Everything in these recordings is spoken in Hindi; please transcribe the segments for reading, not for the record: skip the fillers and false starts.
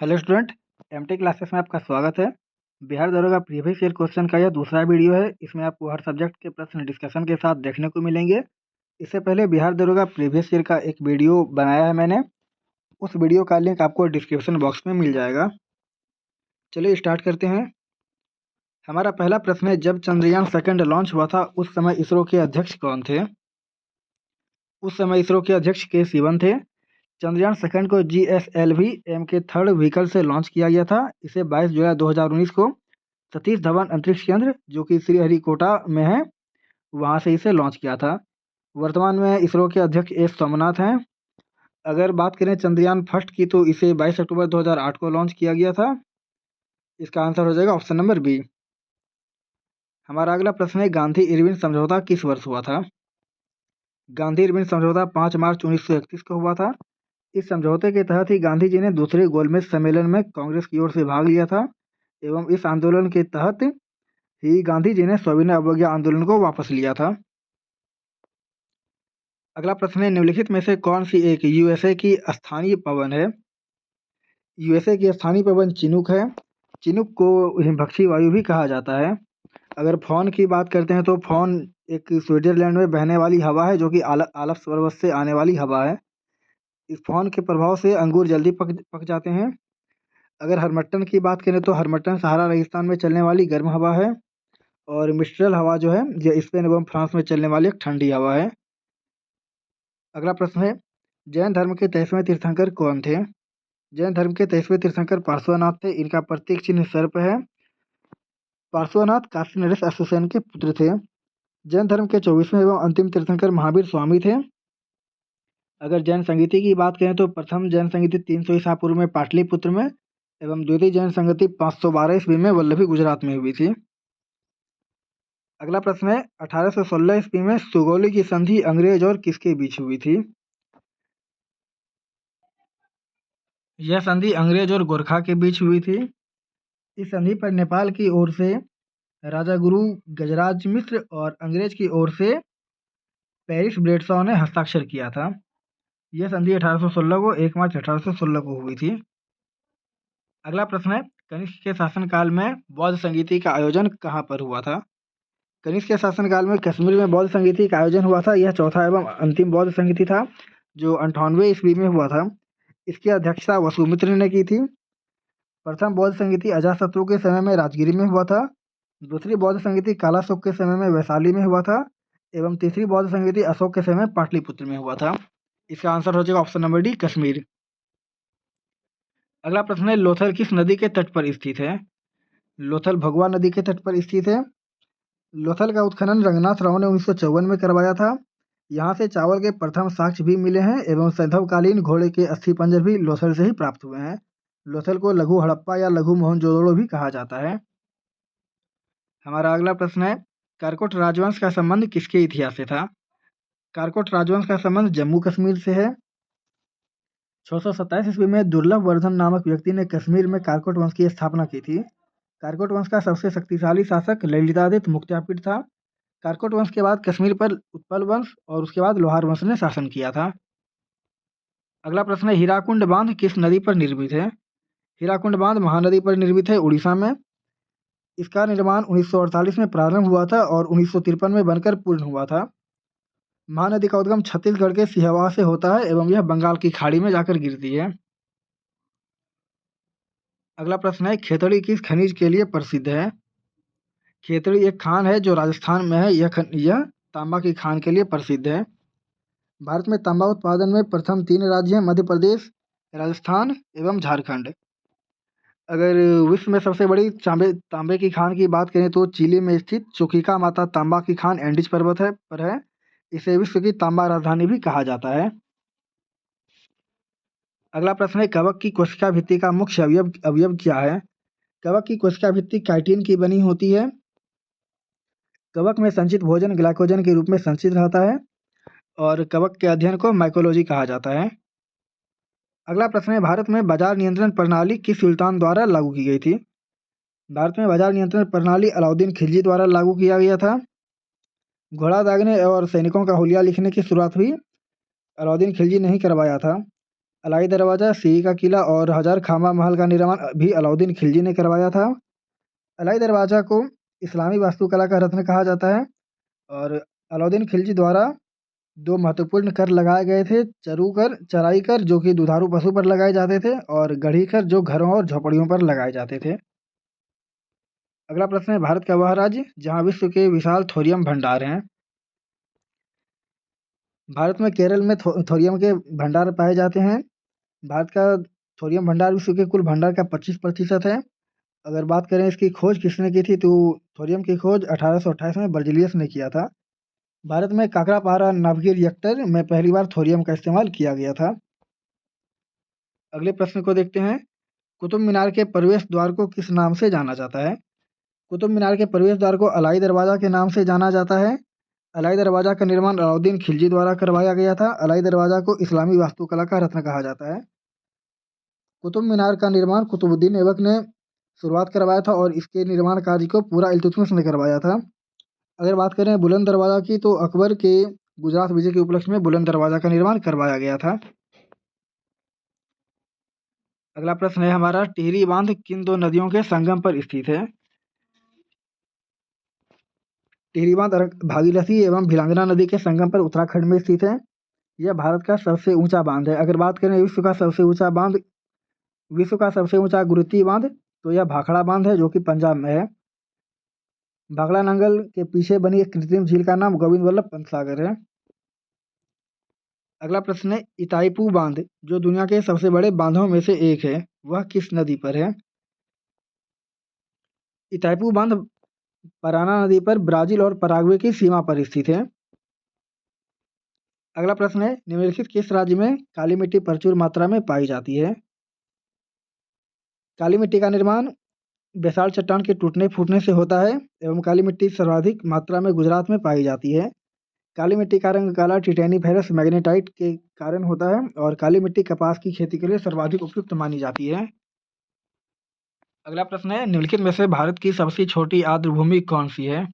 हेलो स्टूडेंट, एमटेक क्लासेस में आपका स्वागत है। बिहार दरोगा प्रीवियस ईयर क्वेश्चन का यह दूसरा वीडियो है। इसमें आपको हर सब्जेक्ट के प्रश्न डिस्कशन के साथ देखने को मिलेंगे। इससे पहले बिहार दरोगा प्रीवियस ईयर का एक वीडियो बनाया है मैंने, उस वीडियो का लिंक आपको डिस्क्रिप्शन बॉक्स में मिल जाएगा। चलिए स्टार्ट करते हैं। हमारा पहला प्रश्न है, जब चंद्रयान सेकंड लॉन्च हुआ था उस समय इसरो के अध्यक्ष कौन थे? उस समय इसरो के अध्यक्ष के सिवन थे। चंद्रयान सेकंड को GSLV एम के थर्ड व्हीकल से लॉन्च किया गया था। इसे 22 जुलाई 2019 को सतीश धवन अंतरिक्ष केंद्र, जो कि श्रीहरिकोटा में है, वहां से इसे लॉन्च किया था। वर्तमान में इसरो के अध्यक्ष एस सोमनाथ हैं। अगर बात करें चंद्रयान फर्स्ट की, तो इसे 22 अक्टूबर 2008 को लॉन्च किया गया था। इसका आंसर हो जाएगा ऑप्शन नंबर बी। हमारा अगला प्रश्न है, गांधी इरविन समझौता किस वर्ष हुआ था? गांधी इरविन समझौता 5 मार्च 1931 को हुआ था। इस समझौते के तहत ही गांधी जी ने दूसरे गोलमेज सम्मेलन में कांग्रेस की ओर से भाग लिया था, एवं इस आंदोलन के तहत ही गांधी जी ने सविनय अवज्ञा आंदोलन को वापस लिया था। अगला प्रश्न है, निम्नलिखित में से कौन सी एक यूएसए की स्थानीय पवन है? यूएसए की स्थानीय पवन चिनूक है। चिनूक को हिमभक्षी वायु भी कहा जाता है। अगर फोन की बात करते हैं, तो फोन एक स्विट्जरलैंड में बहने वाली हवा है, जो कि आल्प्स पर्वत से आने वाली हवा है। इस फोन के प्रभाव से अंगूर जल्दी पक जाते हैं। अगर हरमट्टन की बात करें, तो हरमट्टन सहारा रेगिस्तान में चलने वाली गर्म हवा है, और मिस्ट्रल हवा जो है यह स्पेन एवं फ्रांस में चलने वाली एक ठंडी हवा है। अगला प्रश्न है, जैन धर्म के 23वें तीर्थंकर कौन थे? जैन धर्म के 23वें तीर्थंकर पार्श्वनाथ थे। इनका प्रतीक चिन्ह सर्प है। पार्श्वनाथ काशी नरेश अश्वसेन के पुत्र थे। जैन धर्म के 24वें एवं अंतिम तीर्थंकर महावीर स्वामी थे। अगर जैन संगीति की बात करें, तो प्रथम जैन संगीति 300 ईसा पूर्व में पाटलिपुत्र में, एवं द्वितीय जैन संगति 512 ईस्वी में वल्लभी गुजरात में हुई थी। अगला प्रश्न है, 1816 ईस्वी में सुगौली की संधि अंग्रेज और किसके बीच हुई थी? यह संधि अंग्रेज और गोरखा के बीच हुई थी। इस संधि पर नेपाल की ओर से राजा गुरु गजराज मिश्र और अंग्रेज की ओर से पेरिस ब्रेडसॉ ने हस्ताक्षर किया था। यह संधि 1816 को 1 मार्च 1816 को हुई थी। अगला प्रश्न है, कनिष्क के शासनकाल में बौद्ध संगीति का आयोजन कहाँ पर हुआ था? कनिष्क के शासनकाल में कश्मीर में बौद्ध संगीति का आयोजन हुआ था। यह चौथा एवं अंतिम बौद्ध संगीति था, जो 98वें ईस्वी में हुआ था। इसकी अध्यक्षता वसुमित्र ने की थी। प्रथम बौद्ध संगीति अजातशत्रु के समय में राजगिरी में हुआ था। दूसरी बौद्ध संगीति कालाशोक के समय में वैशाली में हुआ था, एवं तीसरी बौद्ध संगीति अशोक के समय में पाटलिपुत्र में हुआ था। इसका आंसर हो जाएगा ऑप्शन नंबर डी, कश्मीर। अगला प्रश्न है, लोथल किस नदी के तट पर स्थित है? लोथल भगवा नदी के तट पर स्थित है। लोथल का उत्खनन रंगनाथ राव ने 1954 में करवाया था। यहाँ से चावल के प्रथम साक्ष्य भी मिले हैं, एवं सैंधवकालीन घोड़े के अस्थिपंजर भी लोथल से ही प्राप्त हुए हैं। लोथल को लघु हड़प्पा या लघु मोहनजोदड़ो भी कहा जाता है। हमारा अगला प्रश्न है, कारकोट राजवंश का संबंध किसके इतिहास से था? कारकोट राजवंश का संबंध जम्मू कश्मीर से है। 627 ईस्वी में दुर्लभ वर्धन नामक व्यक्ति ने कश्मीर में कारकोट वंश की स्थापना की थी। कारकोट वंश का सबसे शक्तिशाली शासक ललितादित्य मुक्तापिड़ था। कारकोट वंश के बाद कश्मीर पर उत्पल वंश और उसके बाद लोहार वंश ने शासन किया था। अगला प्रश्न है, हीराकुंड बांध किस नदी पर निर्मित है? हीराकुंड बांध महानदी पर निर्मित है, उड़ीसा में। इसका निर्माण 1948 में प्रारंभ हुआ था और 1953 में बनकर पूर्ण हुआ था। महानदी का उद्गम छत्तीसगढ़ के सिहवा से होता है, एवं यह बंगाल की खाड़ी में जाकर गिरती है। अगला प्रश्न है, खेतड़ी किस खनिज के लिए प्रसिद्ध है? खेतड़ी एक खान है जो राजस्थान में है। यह तांबा की खान के लिए प्रसिद्ध है। भारत में तांबा उत्पादन में प्रथम 3 राज्य हैं, मध्य प्रदेश, राजस्थान एवं झारखंड। अगर विश्व में सबसे बड़ी तांबे की खान की बात करें, तो चिली में स्थित चुकिका माता तांबा की खान एंडीज पर्वत पर है। इसे विश्व की तांबा राजधानी भी कहा जाता है। अगला प्रश्न है, कवक की कोशिका भित्ति का मुख्य अवयव क्या है? कवक की कोशिका भित्ति काइटिन की बनी होती है। कवक में संचित भोजन ग्लाइकोजन के रूप में संचित रहता है, और कवक के अध्ययन को माइकोलॉजी कहा जाता है। अगला प्रश्न है, भारत में बाजार नियंत्रण प्रणाली किस सुल्तान द्वारा लागू की गई थी? भारत में बाजार नियंत्रण प्रणाली अलाउद्दीन खिलजी द्वारा लागू किया गया था। घोड़ा दागने और सैनिकों का हुलिया लिखने की शुरुआत भी अलाउद्दीन खिलजी ने ही करवाया था। अलाई दरवाज़ा, सीरी का किला और हज़ार खामा महल का निर्माण भी अलाउद्दीन खिलजी ने करवाया था। अलाई दरवाज़ा को इस्लामी वास्तुकला का रत्न कहा जाता है और अलाउद्दीन खिलजी द्वारा 2 महत्वपूर्ण कर लगाए गए थे, चरू कर, चराई कर जो कि दुधारू पशु पर लगाए जाते थे और गढ़ी कर जो घरों और झोपड़ियों पर लगाए जाते थे। अगला प्रश्न है, भारत का वह राज्य जहाँ विश्व के विशाल थोरियम भंडार हैं। भारत में केरल में थोरियम के भंडार पाए जाते हैं। भारत का थोरियम भंडार विश्व के कुल भंडार का 25% है। अगर बात करें इसकी खोज किसने की थी, तो थोरियम की खोज 1828 में बर्जीलियस ने किया था। भारत में काकरापारा नाभिकीय रिएक्टर में पहली बार थोरियम का इस्तेमाल किया गया था। अगले प्रश्न को देखते हैं, कुतुब मीनार के प्रवेश द्वार को किस नाम से जाना जाता है? कुतुब मीनार के प्रवेश द्वार को अलाई दरवाज़ा के नाम से जाना जाता है। अलाई दरवाज़ा का निर्माण अलाउद्दीन खिलजी द्वारा करवाया गया था। अलाई दरवाज़ा को इस्लामी वास्तुकला का रत्न कहा जाता है। कुतुब मीनार का निर्माण कुतुबुद्दीन ऐबक ने शुरुआत करवाया था और इसके निर्माण कार्य को पूरा इल्तुतमिश ने करवाया था। अगर बात करें बुलंद दरवाज़ा की, तो अकबर के गुजरात विजय के उपलक्ष्य में बुलंद दरवाज़ा का निर्माण करवाया गया था। अगला प्रश्न है हमारा, टिहरी बांध किन 2 नदियों के संगम पर स्थित है? टिहरी बांध भागीरथी एवं भिलांगना नदी के संगम पर उत्तराखंड में स्थित है। यह भारत का सबसे ऊंचा बांध है। अगर बात करें विश्व का सबसे ऊंचा गुरुत्वीय बांध, तो यह भाखड़ा बांध है जो कि पंजाब में है। भाखड़ा नंगल के पीछे बनी एक कृत्रिम झील का नाम गोविंद वल्लभ पंत सागर है। अगला प्रश्न है, इताईपू बांध जो दुनिया के सबसे बड़े बांधों में से एक है, वह किस नदी पर है? इताईपू बांध पराना नदी पर ब्राजील और पराग्वे की सीमा पर स्थित है। अगला प्रश्न है, निम्नलिखित किस राज्य में काली मिट्टी प्रचुर मात्रा में पाई जाती है? काली मिट्टी का निर्माण बेसाल चट्टान के टूटने फूटने से होता है एवं काली मिट्टी सर्वाधिक मात्रा में गुजरात में पाई जाती है। काली मिट्टी का रंग काला टिटेनीफेरस मैग्नेटाइट के कारण होता है और काली मिट्टी कपास की खेती के लिए सर्वाधिक उपयुक्त मानी जाती है। अगला प्रश्न है, निम्नलिखित में से भारत की सबसे छोटी आर्द्र भूमि कौन सी है?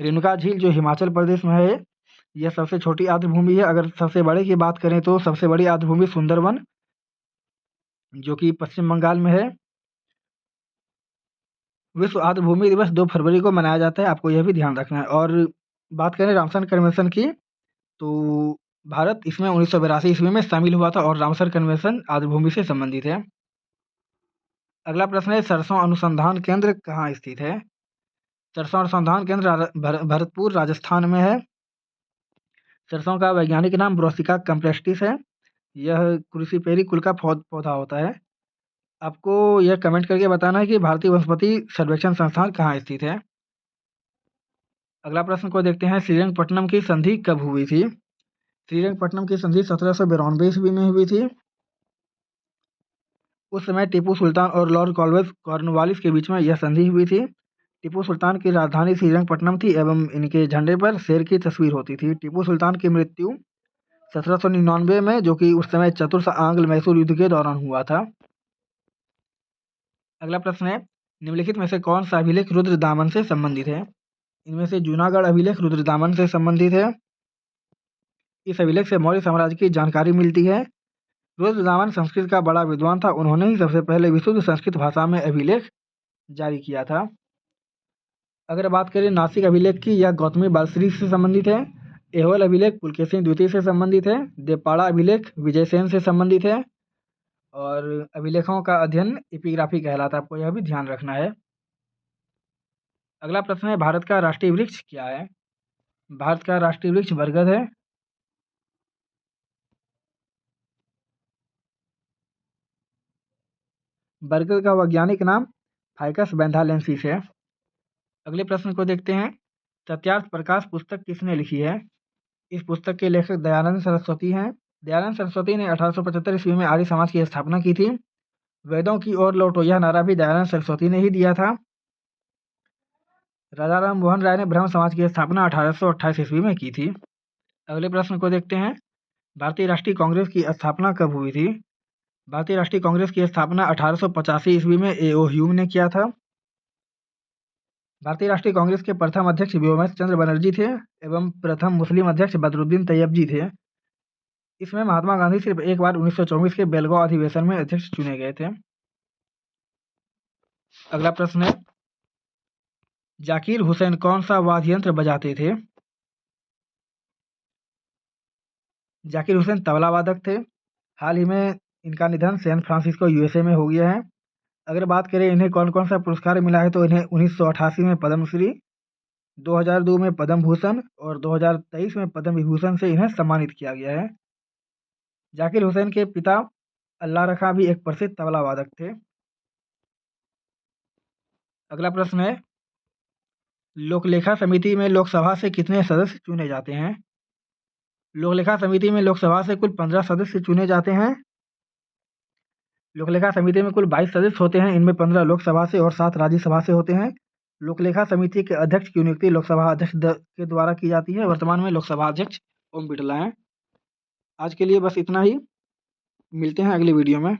रेणुका झील जो हिमाचल प्रदेश में है, यह सबसे छोटी आर्द्र भूमि है। अगर सबसे बड़े की बात करें तो सबसे बड़ी आर्द्र भूमि सुंदरवन जो कि पश्चिम बंगाल में है। विश्व आर्द्र भूमि दिवस 2 फरवरी को मनाया जाता है, आपको यह भी ध्यान रखना है। और बात करें रामसर कन्वेंशन की, तो भारत इसमें 1982 ईस्वी में शामिल हुआ था और रामसर कन्वेंशन आर्द्र भूमि से संबंधित है। अगला प्रश्न है, सरसों अनुसंधान केंद्र कहाँ स्थित है? सरसों अनुसंधान केंद्र भरतपुर राजस्थान में है। सरसों का वैज्ञानिक नाम ब्रोसिका कंप्रेस्टिस है। यह क्रूसीफेरी कुल का पौधा होता है। आपको यह कमेंट करके बताना है कि भारतीय वनस्पति सर्वेक्षण संस्थान कहाँ स्थित है। अगला प्रश्न को देखते हैं, श्रीरंगपट्टनम की संधि कब हुई थी? श्रीरंगपट्टनम की संधि 1792 ईस्वी में हुई थी। उस समय टीपू सुल्तान और लॉर्ड कॉर्नवालिस के बीच में यह संधि हुई थी। टीपू सुल्तान की राजधानी श्रीरंगपट्टनम थी एवं इनके झंडे पर शेर की तस्वीर होती थी। टीपू सुल्तान की मृत्यु 1799 में, जो कि उस समय चतुर्थ आंग्ल मैसूर युद्ध के दौरान हुआ था। अगला प्रश्न है, निम्नलिखित में से कौन सा अभिलेख रुद्रदामन से संबंधित है? इनमें से जूनागढ़ अभिलेख रुद्रदामन से संबंधित है। इस अभिलेख से मौर्य साम्राज्य की जानकारी मिलती है। रुद्रदामन संस्कृत का बड़ा विद्वान था। उन्होंने ही सबसे पहले विशुद्ध संस्कृत भाषा में अभिलेख जारी किया था। अगर बात करें नासिक अभिलेख की, यह गौतमी बालश्री से संबंधित है। एहोल अभिलेख पुलकेशिन द्वितीय से संबंधित है। देवपाड़ा अभिलेख विजयसेन से संबंधित है और अभिलेखों का अध्ययन एपिग्राफी कहलाता है, आपको यह भी ध्यान रखना है। अगला प्रश्न है, भारत का राष्ट्रीय वृक्ष क्या है? भारत का राष्ट्रीय वृक्ष बरगद है। बरगद का वैज्ञानिक नाम फाइकस बेंथालेंसिस है। अगले प्रश्न को देखते हैं, सत्यार्थ प्रकाश पुस्तक किसने लिखी है? इस पुस्तक के लेखक दयानंद सरस्वती हैं। दयानंद सरस्वती ने 1875 ईस्वी में आर्य समाज की स्थापना की थी। वेदों की ओर लौटो यह नारा भी दयानंद सरस्वती ने ही दिया था। राजा राम मोहन राय ने ब्रह्म समाज की स्थापना 1828 ईस्वी में की थी। अगले प्रश्न को देखते हैं, भारतीय राष्ट्रीय कांग्रेस की स्थापना कब हुई थी? भारतीय राष्ट्रीय कांग्रेस की स्थापना 1885 ईस्वी में A.O. ह्यूम ने किया था। भारतीय राष्ट्रीय कांग्रेस के प्रथम अध्यक्ष व्योमेश चंद्र बनर्जी थे एवं प्रथम मुस्लिम अध्यक्ष बदरुद्दीन तैयब जी थे। इसमें महात्मा गांधी सिर्फ एक बार 1924 के बेलगांव अधिवेशन में अध्यक्ष चुने गए थे। अगला प्रश्न है, जाकिर हुसैन कौन सा वाद्य यंत्र बजाते थे? जाकिर हुसैन तबला वादक थे। हाल ही में इनका निधन सैन फ्रांसिस्को यूएसए में हो गया है। अगर बात करें इन्हें कौन कौन सा पुरस्कार मिला है, तो इन्हें 1988 में पद्मश्री, 2002 में पद्म भूषण और 2023 में पद्म विभूषण से इन्हें सम्मानित किया गया है। जाकिर हुसैन के पिता अल्लाह रखा भी एक प्रसिद्ध तबला वादक थे। अगला प्रश्न है, लोकलेखा समिति में लोकसभा से कितने सदस्य चुने जाते हैं? लोकलेखा समिति में लोकसभा से कुल 15 सदस्य चुने जाते हैं। लोकलेखा समिति में कुल 22 सदस्य होते हैं, इनमें 15 लोकसभा से और 7 राज्यसभा से होते हैं। लोकलेखा समिति के अध्यक्ष की नियुक्ति लोकसभा अध्यक्ष के द्वारा की जाती है। वर्तमान में लोकसभा अध्यक्ष ओम बिरला हैं। आज के लिए बस इतना ही, मिलते हैं अगली वीडियो में।